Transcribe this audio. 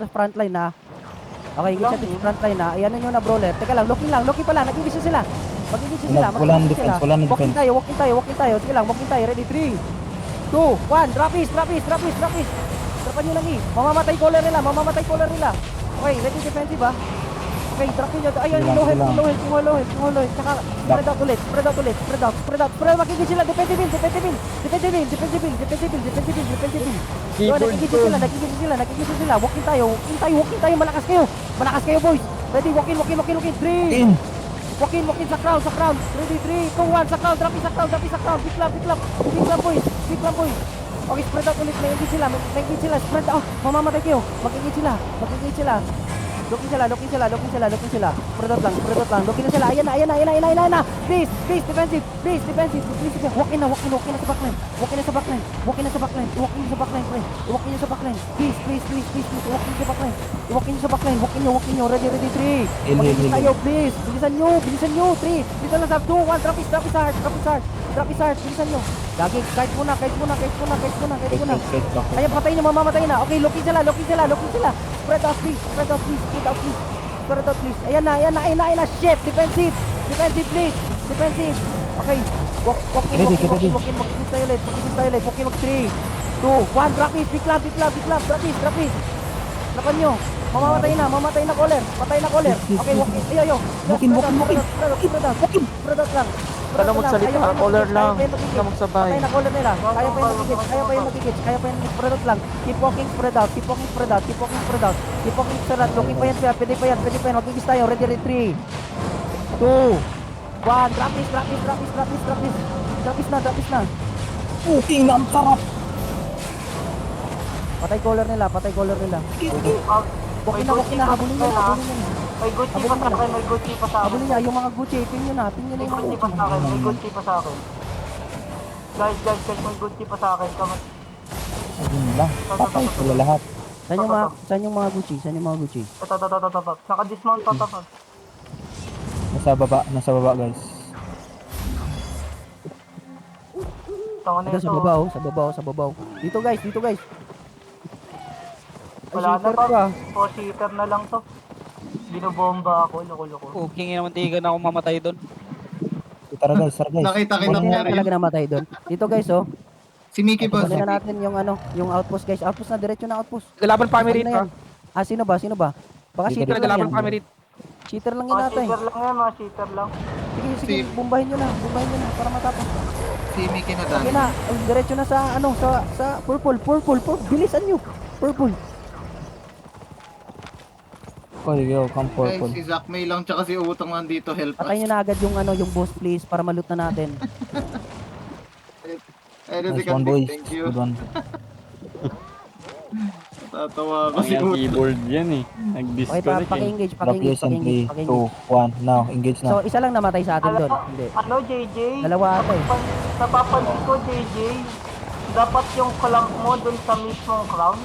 sa frontline ha. Okay, engage natin sa frontline ha. Ayan nyo na brawler. Teka lang, looking pala. Nag-engage na sila. Mag-engage na sila. Wala nang defense, wala nang Walking defense. tayo. Sige lang, walking tayo. Ready, 3, 2, 1. Drop is. Dropan nyo lang eh. Mamamatay caller nila. Okay, ready defensive ha. Okay, drop nyo. Ayun, low health. Tsaka, spread out ulit. Makikita sila. Defensive build. Yun, nakikita sila. Walking tayo. Malakas kayo, boys. Ready, walking. 3. In. Walking sa crown. Ready, 3, 2, 1. Sa crown. Drop is sa crown. Big club, boys. Okay, spread out ulit. May engage sila. Spread out. Mamamatay kayo. Mag-engage sila. Looking sila. Spread out lang. Looking na sila. Ayan na. Please, defensive. Walk in na sa backline. Walk in na sa backline, pre. Walk in sa backline. Please. Walk in sa backline. Walk in. Ready, 3. Mag-engage tayo, please. Bilisan nyo. 3. Dito lang sa 2, 1. Drop is hard. Bilisan nyo. Lagi, kahit muna. Ayan, patay na, mamamatay na. Okay, looking sila. Spread out, please. Ayan na. Shit, defensive, please. Okay. Walk in. Mag-engage tayo ulit. Walking, 3, 2, 1. Drop is. Big club. Drop is. Lapan nyo. Mamamatay na caller. Patay na caller. Okay, walk in. Ayo. Walking. Spread out lang. Wala magsalita, caller lang. Wala magsabay. Patay na caller nila. Kaya pa yung mag-engage. Spread out lang. Keep walking, spread out. Keep walking, spread out. Looking pa yan. Pwede pa yan. Mag-engage tayo. Ready, 3, 2, 1. Drop is. Drop is na. Puting na ang sarap. Patay caller nila. Walking na. Habulin nyo na. May Gucci pa sa akin. Habulin niya. Yung mga Gucci. Pin nyo na yung mga May Gucci pa sa akin. Guys, check. May Gucci pa sa akin. Ayun lang. Patay sila lahat. Saan yung mga Gucci? Tatak. Naka-dismount tatak. Nasa baba guys. Tanga na Ito ito. sa babaw. Dito guys. Wala na Super pa. ka. 4-seater na lang to. Binobomba ako. Loko. Cooking naman tigan ako mamatay doon. Tara guys. Nakita Hindi na nangyari talaga yun. namatay doon. Dito guys, oh. Si Mickey boss. Kunin na natin yung outpost guys. Outpost na, diretso na outpost. Galaban family Ano na yan? ha. Sino ba? Baka Dito cheater lang Galaban yan. family. Cheater lang yun Mga natin. cheater lang. Sige, bumbahin nyo na para matapos. Si Mickey na Okay dami. na, diretso na sa purple. Bilisan nyo. Purple. Okay, yo, come Guys, purple. si Zack May lang tsaka si Utong nandito. Help us. Patayin nyo na agad yung boss please para malut na natin. Ayun si Nice one Kandik. boys. Thank you. Good one. Tatawa ako Ang si yung Utong. keyboard yan eh. Okay, Nag-disconnect eh. paki-engage. Drop yours in 3, 2, 1. Now, engage So, na. isa lang namatay sa atin doon. Hindi. JJ? Dalawa ata eh. Napapansin ko, JJ. Dapat yung clamp mo dun sa mismong crown.